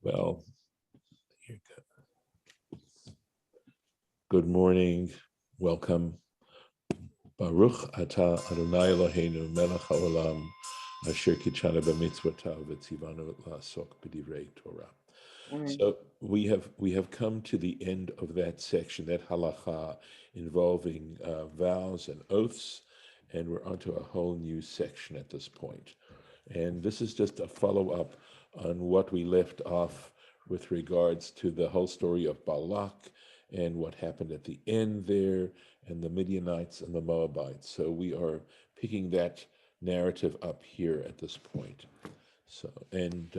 Well, here you go. Good morning. Welcome. Baruch atah Adonai Eloheinu melech haolam asher kitshanu b'mitzvotav v'tzivanu la'asok b'divrei Torah. So we have come to the end of that section, that halacha involving vows and oaths, and we're onto a whole new section at this point. And this is just a follow-up on what we left off with regards to the whole story of Balak and what happened at the end there, and the Midianites and the Moabites. So we are picking that narrative up here at this point. So, and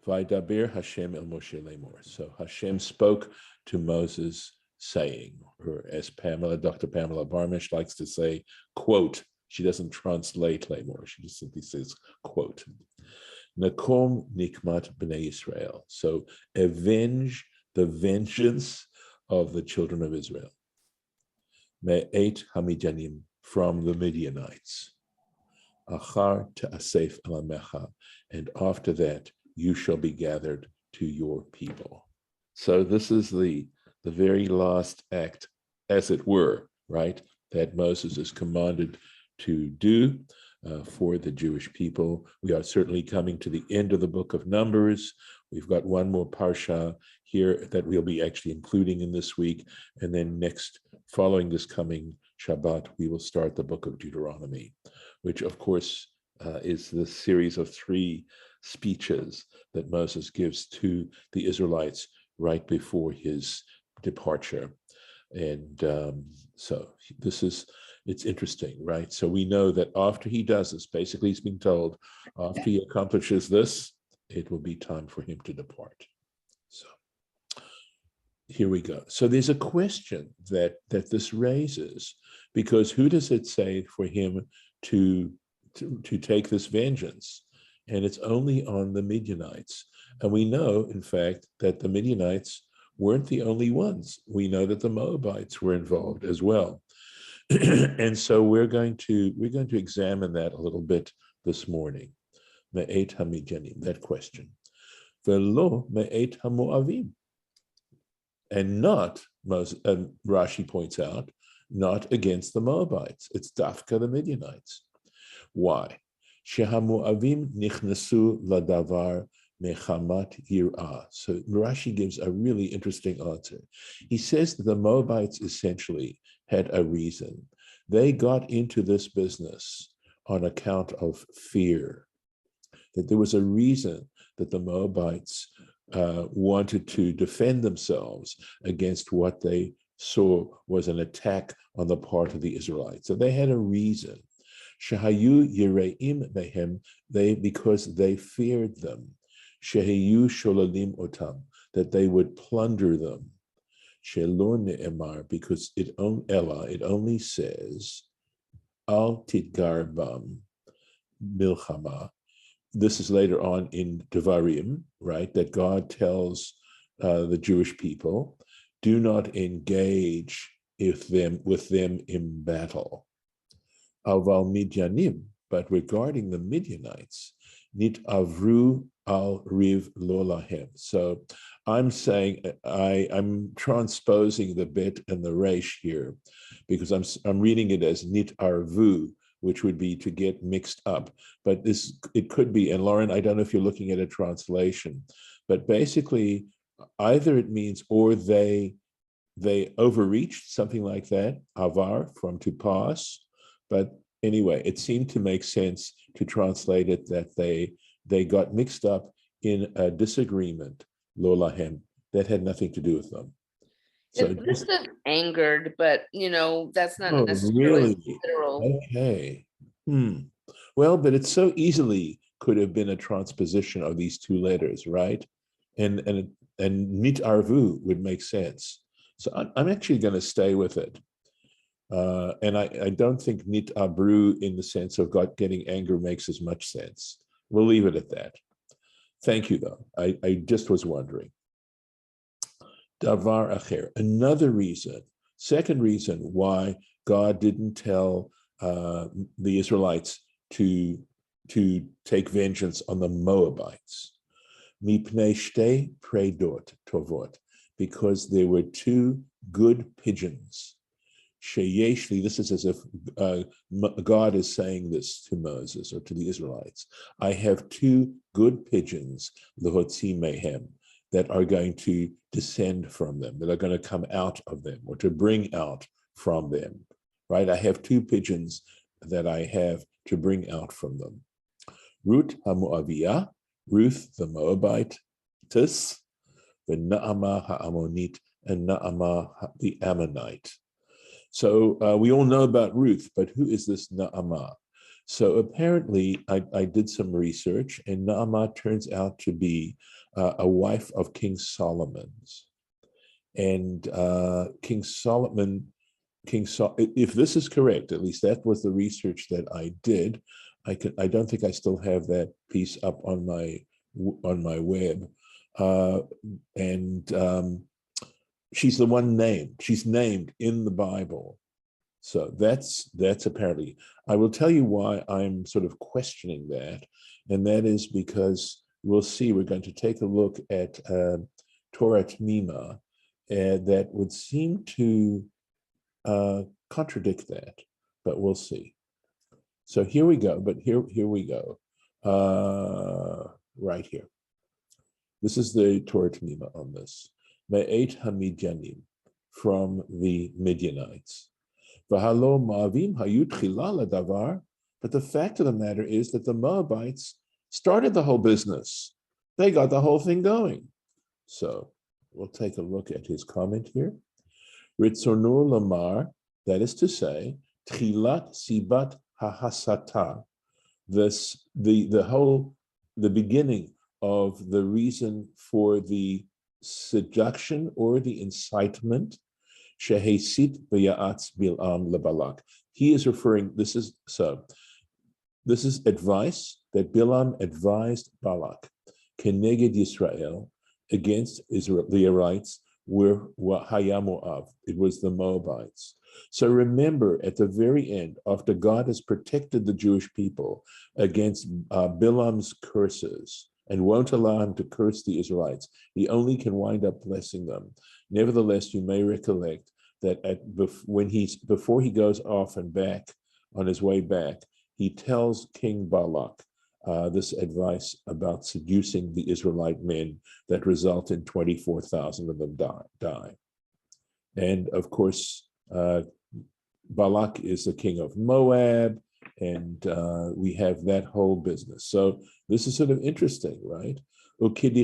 Vaydaber Hashem el Moshe lemor. So Hashem spoke to Moses saying, or as Dr. Pamela Barmish likes to say, quote, she doesn't translate lemor, she just simply says, quote, Nakom nikmat b'nei Yisrael. So avenge the vengeance of the children of Israel. Me'et hamidianim, from the Midianites. Achar ta'asef alamecha, and after that you shall be gathered to your people. So this is the very last act, as it were, right, that Moses is commanded to do for the Jewish people. We are certainly coming to the end of the book of Numbers. We've got one more Parsha here that we'll be actually including in this week. And then following this coming Shabbat, we will start the book of Deuteronomy, which of course is the series of 3 speeches that Moses gives to the Israelites right before his departure. And so it's interesting, right? So we know that after he does this, basically he's being told, after he accomplishes this, it will be time for him to depart. So here we go. So there's a question that this raises, because who does it say for him to take this vengeance? And it's only on the Midianites. And we know, in fact, that the Midianites weren't the only ones. We know that the Moabites were involved as well. And so we're going to examine that a little bit this morning. Me'et hamidianim, that question. Velo me'et hamoavim. And not, Rashi points out, not against the Moabites. It's dafka the Midianites. Why? Shehamoavim nichnasu ladavar mechamat yirah. So Rashi gives a really interesting answer. He says that the Moabites essentially had a reason. They got into this business on account of fear, that there was a reason that the Moabites wanted to defend themselves against what they saw was an attack on the part of the Israelites. So they had a reason. Shahayu yireim mehem, because they feared them. Shehayu sholalim otam, that they would plunder them. Shelor ne'emar, because it only says al titgar bam milchama. This is later on in Devarim, right, that God tells the Jewish people, do not engage with them in battle. Aval Midyanim, but regarding the Midianites, nit avru al riv lolahem. So I'm saying, I'm transposing the bet and the resh here, because I'm reading it as nit arvu, which would be to get mixed up. But it could be, and Lauren, I don't know if you're looking at a translation, but basically either it means or they overreached, something like that, avar, from to pass. But anyway, it seemed to make sense to translate it that they got mixed up in a disagreement, lolahem, that had nothing to do with them. So this is angered, but that's not necessarily literal. Okay. Well, but it so easily could have been a transposition of these 2 letters, right? And nit arvu would make sense. So I'm actually going to stay with it. And I don't think nit abru in the sense of God getting anger makes as much sense. We'll leave it at that. Thank you, though. I just was wondering. Davar acher, another reason, second reason why God didn't tell the Israelites to take vengeance on the Moabites. mipnei shtei predot tovot, because there were two good pigeons. Sheyeshli, this is as if God is saying this to Moses or to the Israelites. I have two good pigeons, lehotzi mehem, that are going to descend from them, that are going to come out of them, or to bring out from them, right? I have two pigeons that I have to bring out from them. Ruth HaMoaviyah, Ruth the Moabitess, the Naamah HaAmmonit, and Naamah the Ammonite. So we all know about Ruth, but who is this Naamah? So apparently I did some research, and Naamah turns out to be a wife of King Solomon's. And King Solomon, if this is correct, at least that was the research that I did. I don't think I still have that piece up on my web. She's the one named. She's named in the Bible. So that's apparently. I will tell you why I'm sort of questioning that, and that is because we'll see. We're going to take a look at Torah Temimah that would seem to contradict that, but we'll see. So here we go. But here we go. Right here. This is the Torah Temimah on this. Me'et Hamidyanim, from the Midianites. V'halo Moavim hayut chila ladavar. But the fact of the matter is that the Moabites started the whole business. They got the whole thing going. So we'll take a look at his comment here. Ritzonu lamar, that is to say, tchilat sibat hahasata. The beginning of the reason for the seduction or the incitement, shehesit b'ya'atz bil'am lebalak. He is referring, this is advice that Bilam advised Balak, keneged Yisrael, against the Israelites, were Hayamoav. It was the Moabites. So remember, at the very end, after God has protected the Jewish people against Bilam's curses, and won't allow him to curse the Israelites, he only can wind up blessing them. Nevertheless, you may recollect that before he goes off and back, on his way back, he tells King Balak this advice about seducing the Israelite men that result in 24,000 of them die. And of course, Balak is the king of Moab, and we have that whole business. So this is sort of interesting, right?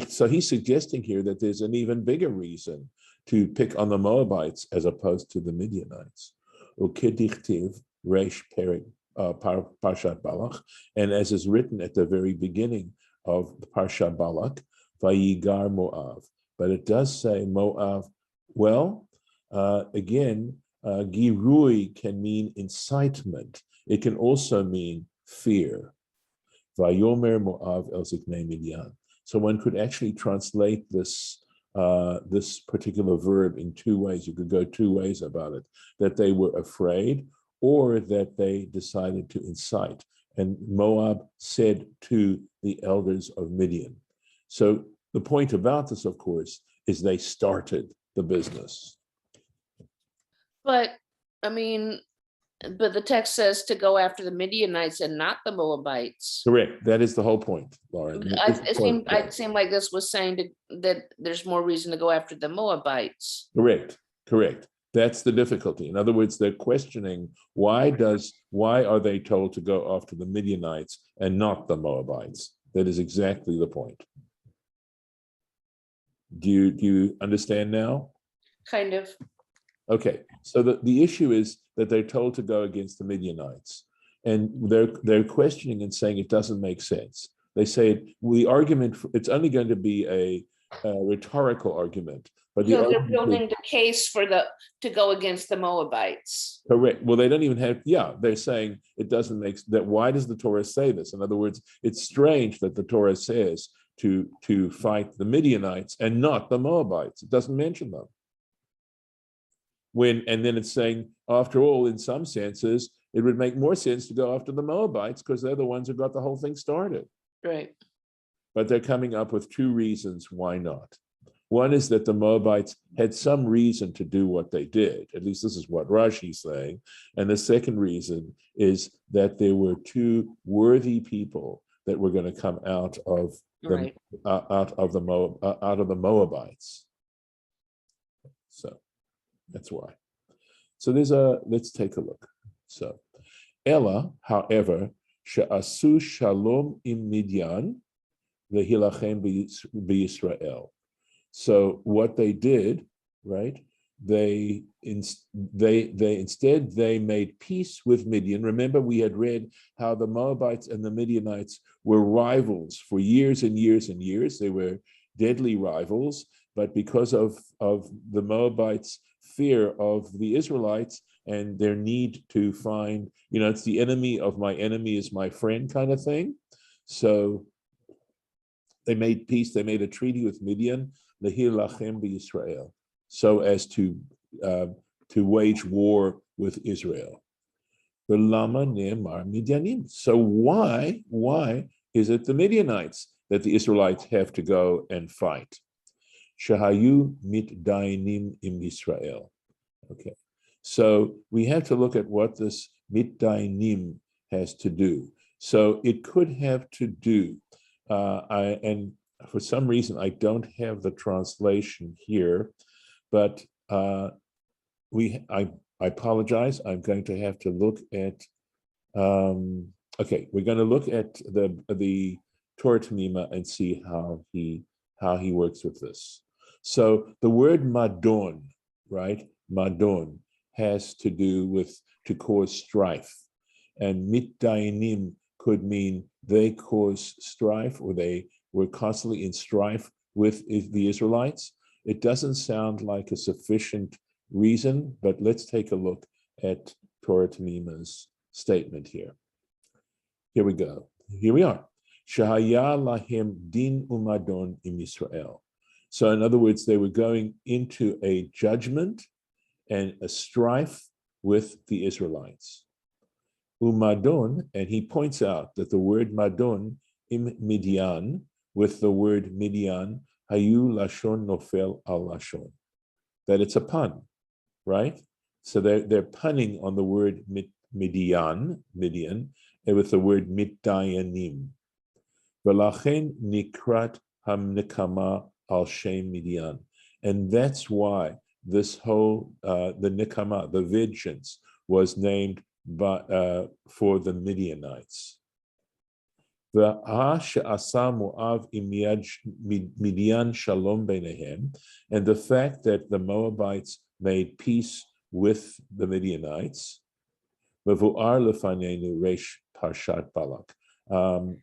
So he's suggesting here that there's an even bigger reason to pick on the Moabites as opposed to the Midianites. Ukidichtiv reish perik Parshat Balak, and as is written at the very beginning of the Parsha Balak, Vayigar Moav. But it does say Moav. Well, again, Girui can mean incitement. It can also mean fear. Vayomer Moav el ziknei Midian. So one could actually translate this particular verb in two ways. You could go two ways about it: that they were afraid, or that they decided to incite. And Moab said to the elders of Midian. So the point about this, of course, is they started the business. But the text says to go after the Midianites and not the Moabites. Correct. That is the whole point, Lauren. It seemed like this was saying that there's more reason to go after the Moabites. Correct. That's the difficulty. In other words, they're questioning why are they told to go after the Midianites and not the Moabites? That is exactly the point. Do you understand now? Kind of. Okay, so the issue is that they're told to go against the Midianites, and they're questioning and saying it doesn't make sense. They say the argument, it's only going to be a rhetorical argument, but so they're building the case to go against the Moabites. Correct. Well, they don't even have. Yeah, they're saying it doesn't make that. Why does the Torah say this? In other words, it's strange that the Torah says to fight the Midianites and not the Moabites. It doesn't mention them. And then it's saying, after all, in some senses, it would make more sense to go after the Moabites because they're the ones who got the whole thing started. Right. but they're coming up with two reasons why not. One is that the Moabites had some reason to do what they did. At least this is what Rashi's saying. And the second reason is that there were two worthy people that were going to come out of the Moabites. So that's why. So let's take a look. So Ella, however, she'asu shalom im Midian v'hilachem b'Yisrael. So what they did, right? They instead made peace with Midian. Remember, we had read how the Moabites and the Midianites were rivals for years and years and years. They were deadly rivals, but because of the Moabites' fear of the Israelites and their need to find, it's the enemy of my enemy is my friend kind of thing. So they made peace. They made a treaty with Midian, Lehir Lachem b'Yisrael, so as to wage war with Israel. V'lama ne'emar Midianim. So why is it the Midianites that the Israelites have to go and fight? Shahayu mitdainim im Yisrael. Okay, so we have to look at what this mitdainim has to do. So it could have to do, and for some reason I don't have the translation here, but I apologize. I'm going to have to look at. Okay, we're going to look at the Torah Temimah and see how he works with this. So the word madon, right? Madon has to do with to cause strife, and mitdainim could mean they cause strife or they were constantly in strife with the Israelites. It doesn't sound like a sufficient reason, but let's take a look at Torah Temimah's statement here. Here we go. Here we are. Shahaya lahem din umadon im Yisrael. So in other words, they were going into a judgment and a strife with the Israelites. Umadon, and he points out that the word madon im Midian, with the word Midian, hayu lashon nofel al lashon, that it's a pun, right? So they're punning on the word Midian, and with the word mitdayanim. V'lachen nikrat hamnikama al shem Midian, and that's why this whole the nikama, the vengeance, was named for the Midianites. And the fact that the Moabites made peace with the Midianites,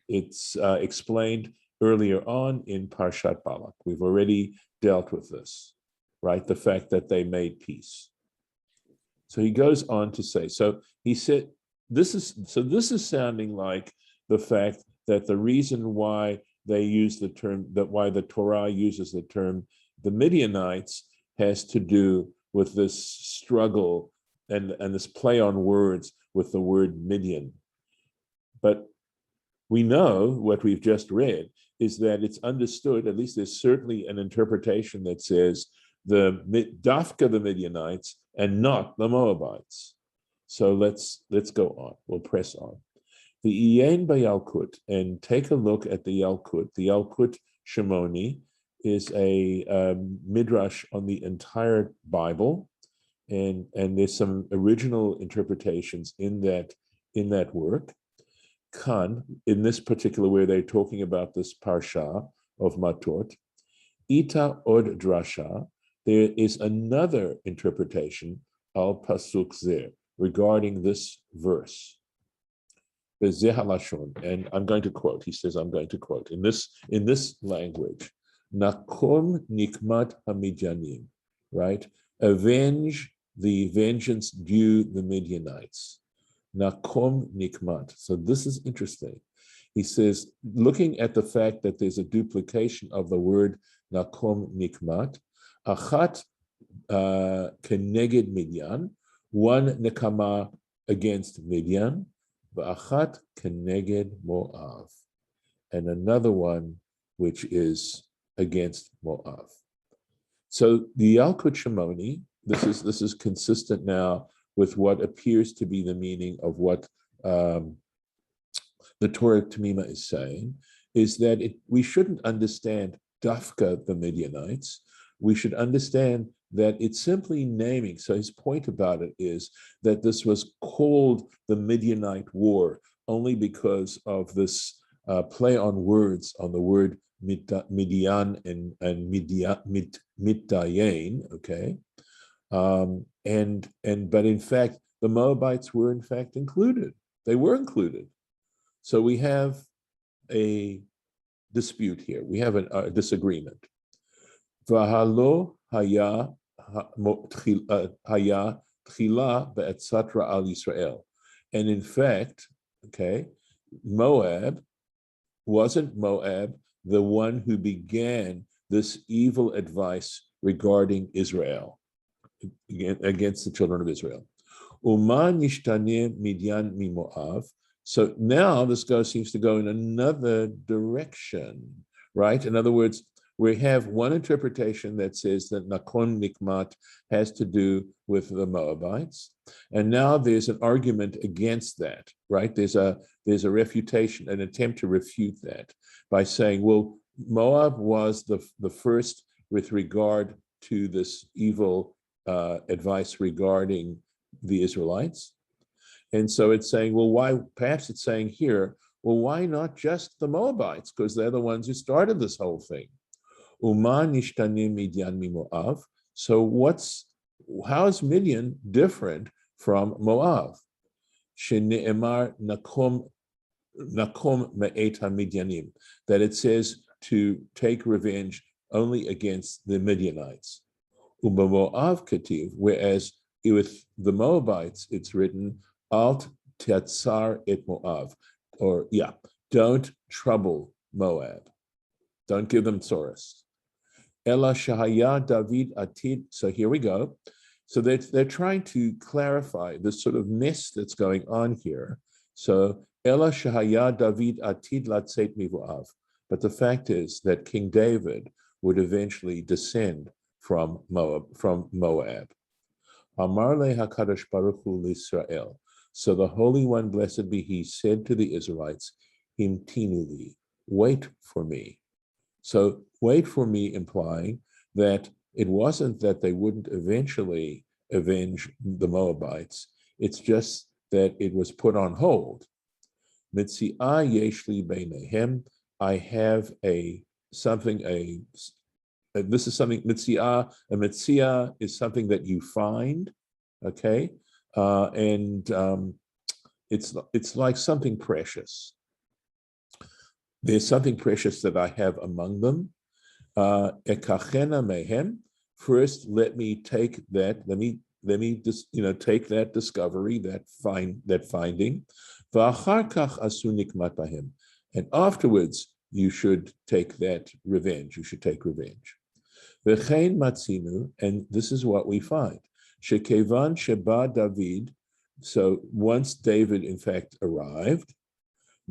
it's explained earlier on in Parshat Balak. We've already dealt with this, right? The fact that they made peace. So he goes on to say, so he said, this is sounding like the fact that the reason why they use the term, that why the Torah uses the term the Midianites has to do with this struggle and this play on words with the word Midian. But we know what we've just read is that it's understood, at least there's certainly an interpretation that says the Dafka, the Midianites, and not the Moabites. So let's go on. We'll press on. The Iyen Bayalkut, and take a look at the Yalkut. The Yalkut Shimoni is a midrash on the entire Bible, and there's some original interpretations in that work. Kan, in this particular where they're talking about this Parsha of Mattot, Ita od drasha, there is another interpretation al pasuk zeh regarding this verse. And I'm going to quote. He says, I'm going to quote in this language. Nakom nikmat hamidyanim, right? Avenge the vengeance due the Midianites. Nakom nikmat. So this is interesting. He says, looking at the fact that there's a duplication of the word nakom nikmat, achat keneged Midian, one nekama against Midian, v'achat keneged Moav, and another one which is against Moab. So the Yalkut Shimoni, this is consistent now with what appears to be the meaning of what the Torah Temimah is saying, is that we shouldn't understand Dafka, the Midianites. We should understand that it's simply naming. So his point about it is that this was called the Midianite War only because of this play on words on the word Midian and Middayin, okay? But in fact, the Moabites were in fact included. They were included. So we have a dispute here. We have a disagreement. V'halo haya tchila be'etzatra al Yisrael. And in fact, okay, wasn't Moab the one who began this evil advice regarding Israel, against the children of Israel. Uma nishtane Midian mi Moab. So now this seems to go in another direction, right? In other words, we have one interpretation that says that Nakon Nikmat has to do with the Moabites, and now there's an argument against that, right? There's a refutation, an attempt to refute that by saying, well, Moab was the first with regard to this evil advice regarding the Israelites. And so it's saying, well, why? Perhaps it's saying here, well, why not just the Moabites? Because they're the ones who started this whole thing. Uma nishtane Midian mi Moab. So how is Midian different from Moab? Shene'emar nakom me'et ha-Midyanim, that it says to take revenge only against the Midianites. Uba Moab kativ, whereas with the Moabites, it's written, Alt tetzar et Moab, don't trouble Moab. Don't give them tzoros. Ela shahaya David atid. So here we go. So they're trying to clarify this sort of mess that's going on here. So Ela shahaya David atid latzet mivoav. But the fact is that King David would eventually descend from Moab. Amar le HaKadosh Baruch Hu l'Israel. So the Holy One, blessed be He, said to the Israelites, Himtinu li, wait for me. So wait for me, implying that it wasn't that they wouldn't eventually avenge the Moabites. It's just that it was put on hold. Mitzi'ah yeshli beinehem. I have this is something, mitzi'ah. A mitzi'ah is something that you find, okay? It's like something precious. There's something precious that I have among them. Ekachena mehem. First, let me take that. Let me just take that discovery, that finding. V'achar kach asu nikmat bahem. And afterwards, you should take that revenge. You should take revenge. V'chein matzinu, and this is what we find. Shekevan sheba David. So once David, in fact, arrived,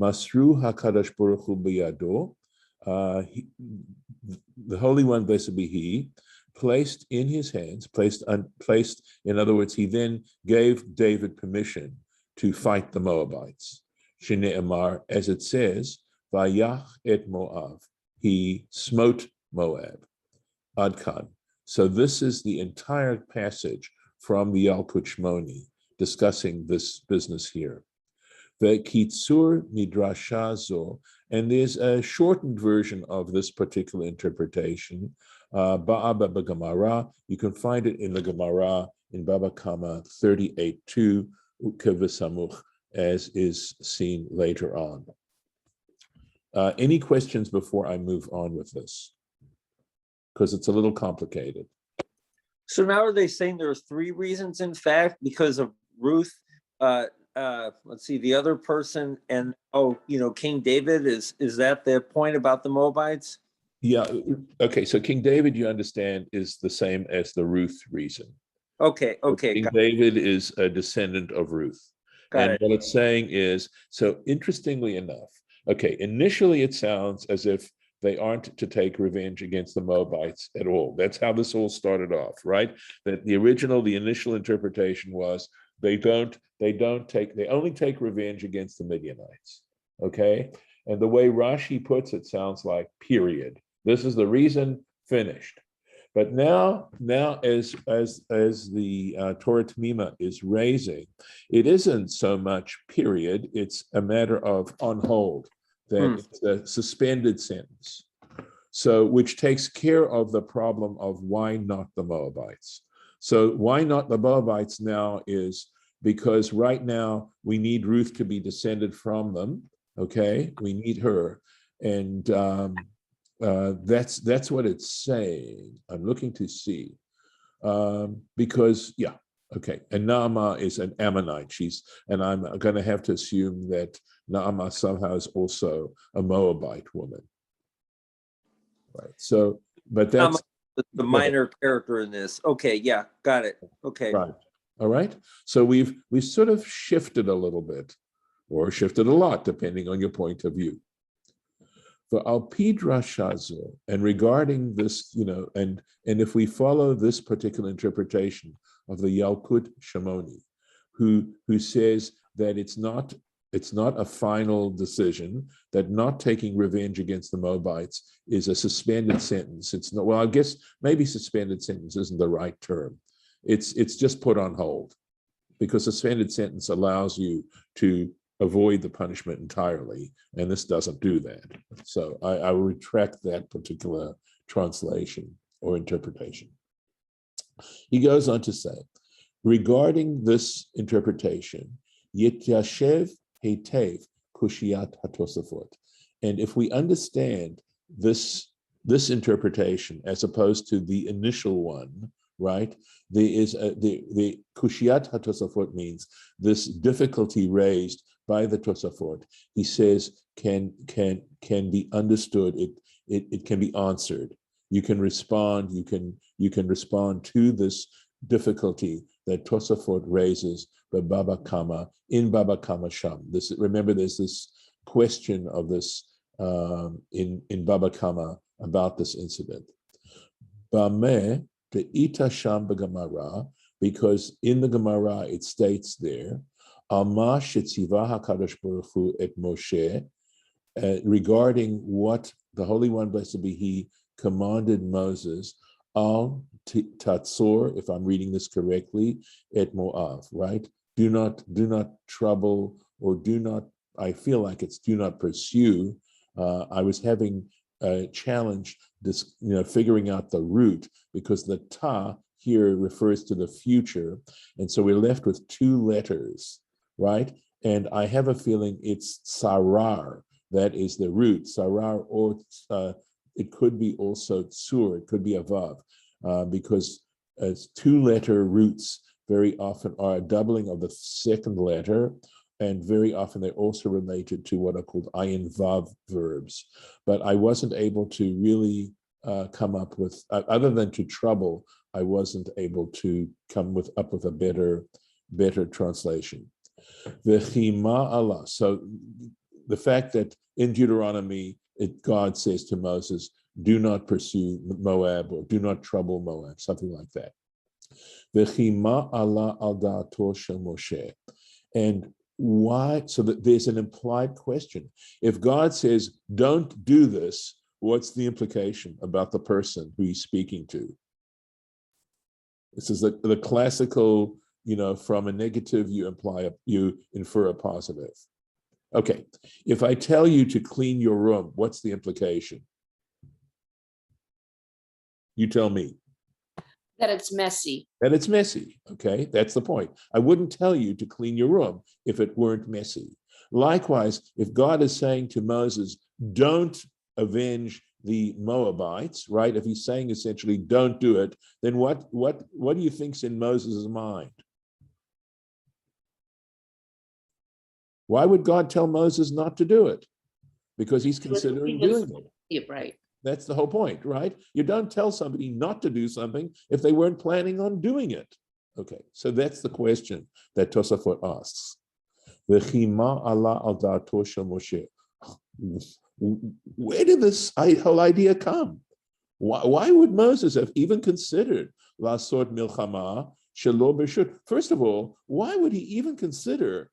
Masru HaKadosh Baruch Hu b'yado, the Holy One, blessed be He, placed in his hands, in other words, he then gave David permission to fight the Moabites. Shene'emar, as it says, Vayach et Moab, he smote Moab. Adkan. So this is the entire passage from the Yalkut Shimoni discussing this business here. The Kitsur Midrasha Zo, and there's a shortened version of this particular interpretation. Ba'aba Gemara, you can find it in the Gemara in Baba Kama 38:2, Ukevisamuch, as is seen later on. Any questions before I move on with this? Because it's a little complicated. So now are they saying there are three reasons, in fact, because of Ruth? Let's see, the other person, and King David, is that the point about the Moabites? Yeah. Okay. So King David, you understand, is the same as the Ruth reason. Okay. King David is a descendant of Ruth. What it's saying is, so interestingly enough, okay, initially it sounds as if they aren't to take revenge against the Moabites at all. That's how this all started off, right? That the initial interpretation was they only take revenge against the Midianites. Okay. And the way Rashi puts it sounds like period. This is the reason, finished. But now as the Torah Temimah is raising, it isn't so much period, it's a matter of on hold, that it's a suspended sentence. So, which takes care of the problem of why not the Moabites. So why not the Moabites now is because right now we need Ruth to be descended from them, okay? We need her. And that's what it's saying. I'm looking to see. Because, yeah, okay. And Naamah is an Ammonite. And I'm going to have to assume that Naamah somehow is also a Moabite woman. Right. So, but that's the minor character in this. Okay, yeah, got it. Okay. Right. All right. So we've sort of shifted a little bit, or shifted a lot, depending on your point of view. For Alpid Rashazu, and regarding this, and if we follow this particular interpretation of the Yalkut Shimoni, who says that it's not a final decision, that not taking revenge against the Moabites is a suspended sentence. It's not, well, I guess maybe suspended sentence isn't the right term. It's just put on hold, because a suspended sentence allows you to avoid the punishment entirely, and this doesn't do that. So I will retract that particular translation or interpretation. He goes on to say, regarding this interpretation, Yityashev Heitev Kushiat HaTosafot. And if we understand this interpretation as opposed to the initial one, right? There is the Kushiat HaTosafot means this difficulty raised by the Tosafot. He says can be understood. It can be answered. You can respond. You can respond to this difficulty that Tosafot raises by Baba Kama in Baba Kama Sham. Remember, there's this question of this in Baba Kama about this incident. Bameh Ita Sham Gemara, because in the Gemara it states there, Alma Shetziva HaKadosh Baruch Hu et Moshe, regarding what the Holy One, blessed be He, commanded Moses, Al Tatzor, if I'm reading this correctly, et Moav, right? Do not trouble, or do not, I feel like it's do not pursue. I was having a challenge figuring out the root, because the ta here refers to the future, and so we're left with two letters, right? And I have a feeling it's sarar, that is the root, sarar, or it could be also tsur, it could be a vav, because as two-letter roots very often are a doubling of the second letter, and very often they're also related to what are called ayin vav verbs. But I wasn't able to really come up with, other than to trouble, I wasn't able to come up with a better translation. V'chima Allah. So the fact that in Deuteronomy, God says to Moses, do not pursue Moab, or do not trouble Moab, something like that. V'chima Allah al da'ato shel Moshe. And why? So that there's an implied question. If God says, don't do this, what's the implication about the person who he's speaking to? This is the classical, from a negative, you infer a positive. Okay, if I tell you to clean your room, what's the implication? You tell me. That it's messy. That it's messy, okay? That's the point. I wouldn't tell you to clean your room if it weren't messy. Likewise, if God is saying to Moses, don't avenge the Moabites, right? If he's saying essentially, don't do it, then what do you think's in Moses' mind? Why would God tell Moses not to do it? Because he's considering doing it. Yeah, right. That's the whole point, right? You don't tell somebody not to do something if they weren't planning on doing it. Okay, so that's the question that Tosafot asks. V'chima Allah al da'ato shel Moshe. Where did this whole idea come? Why would Moses have even considered Lasot Milchama Shelo B'Reshut? First of all, why would he even consider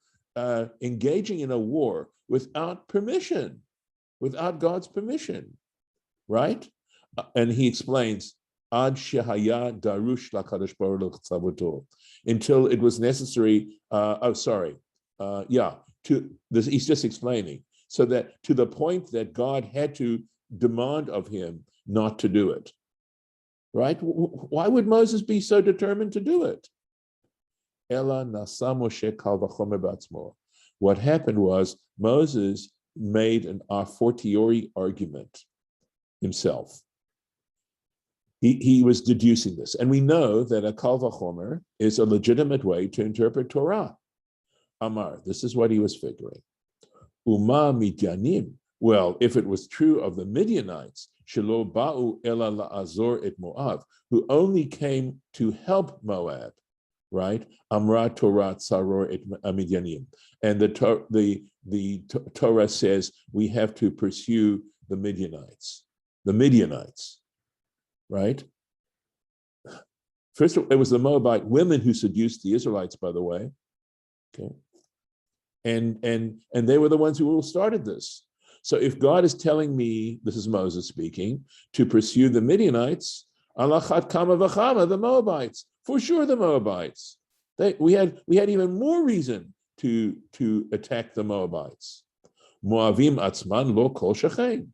engaging in a war without permission, without God's permission, right? And he explains, Ad Shehaya Darush LaKadosh Baruch Hu Tzavoto, until it was necessary. He's just explaining, so that to the point that God had to demand of him not to do it, right? Why would Moses be so determined to do it? What happened was Moses made an a fortiori argument himself. He was deducing this. And we know that a kal vachomer is a legitimate way to interpret Torah. Amar, this is what he was figuring. Uma midyanim. Well, if it was true of the Midianites, shelo ba'u ela la'azor et Moav, who only came to help Moab, right? Amra Torah tzaror et midyanim. And the Torah says we have to pursue the Midianites, right? First of all, it was the Moabite women who seduced the Israelites, by the way. Okay. And they were the ones who started this. So if God is telling me, this is Moses speaking, to pursue the Midianites, alachat kama v'chama, the Moabites, for sure the Moabites. We had even more reason to attack the Moabites. Moavim atzman lo kol shechen.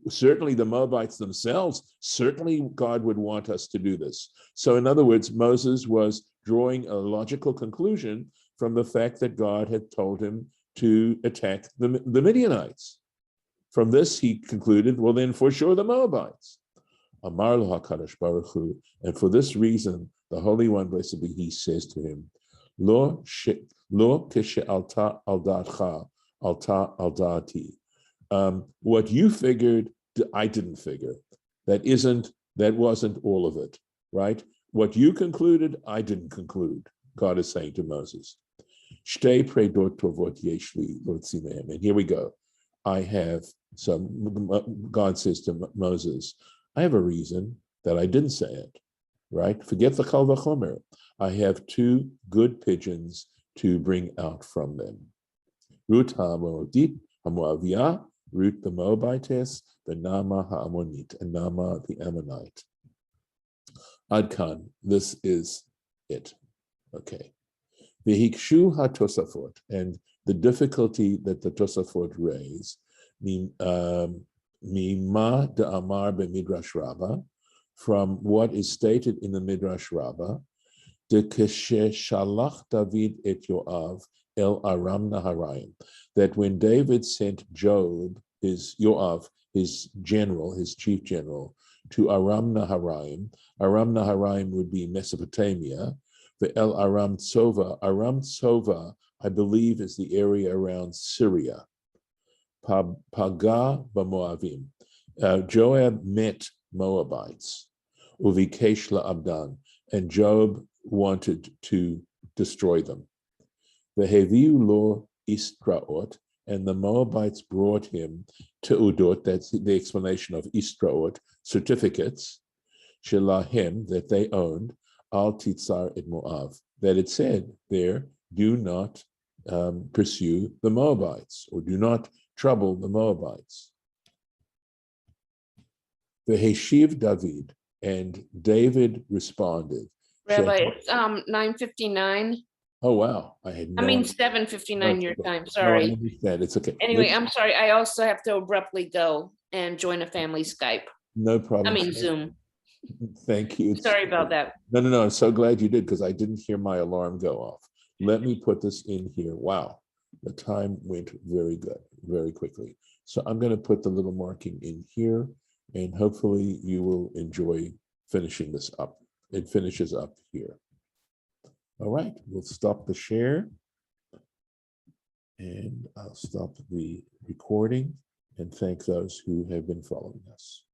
Certainly the Moabites themselves, certainly God would want us to do this. So in other words, Moses was drawing a logical conclusion from the fact that God had told him to attack the Midianites. From this, he concluded, well, then for sure the Moabites. Amar lo HaKadosh Baruch Hu, and for this reason, the Holy One, blessed be He, says to him, Lo keshe alta al da'atcha, alta al da'ati. What you figured, I didn't figure. That wasn't all of it, right? What you concluded, I didn't conclude. God is saying to Moses, Shtei predot tovot yesh li lotzi mehem. And here we go. I have some, God says to Moses, I have a reason that I didn't say it, right? Forget the kal vachomer. I have 2 good pigeons to bring out from them. Ruth ha'Moabit, ha'Moaviyah, Ruth the Moabitess, the Nama ha'Ammonit, and Nama the Ammonite. Adkan, this is it. Okay. The Hikshu HaTosafot, and the difficulty that the Tosafot raise, Mima de Amar be Midrash Rabbah, from what is stated in the Midrash Rabbah, de Keshe Shalach David et Yoav el Aram Naharaim, that when David sent Yoav, his general, his chief general, to Aram Naharaim would be Mesopotamia, the El Aram Tzova, I believe, is the area around Syria. Paga b'Moavim. Joab met Moabites. Uvikesh la'abdan. And Job wanted to destroy them. Veheviu lo istraot. And the Moabites brought him te'udot, that's the explanation of istraot, certificates, shelahem, that they owned, al titzar et Moav, that it said there, do not pursue the Moabites, or do not trouble the Moabites. The Heshiv David, and David responded. Rabbi, it's 9:59. Oh wow, I had no. I mean 7:59 your time. Sorry. No, I understand. It's okay. Anyway, I'm sorry. I also have to abruptly go and join a family Skype. No problem. I mean Zoom. Thank you. Sorry about that. No. I'm so glad you did, because I didn't hear my alarm go off. Let me put this in here. Wow, the time went very good, very quickly. So I'm going to put the little marking in here, and hopefully you will enjoy finishing this up. It finishes up here. All right, we'll stop the share, and I'll stop the recording and thank those who have been following us.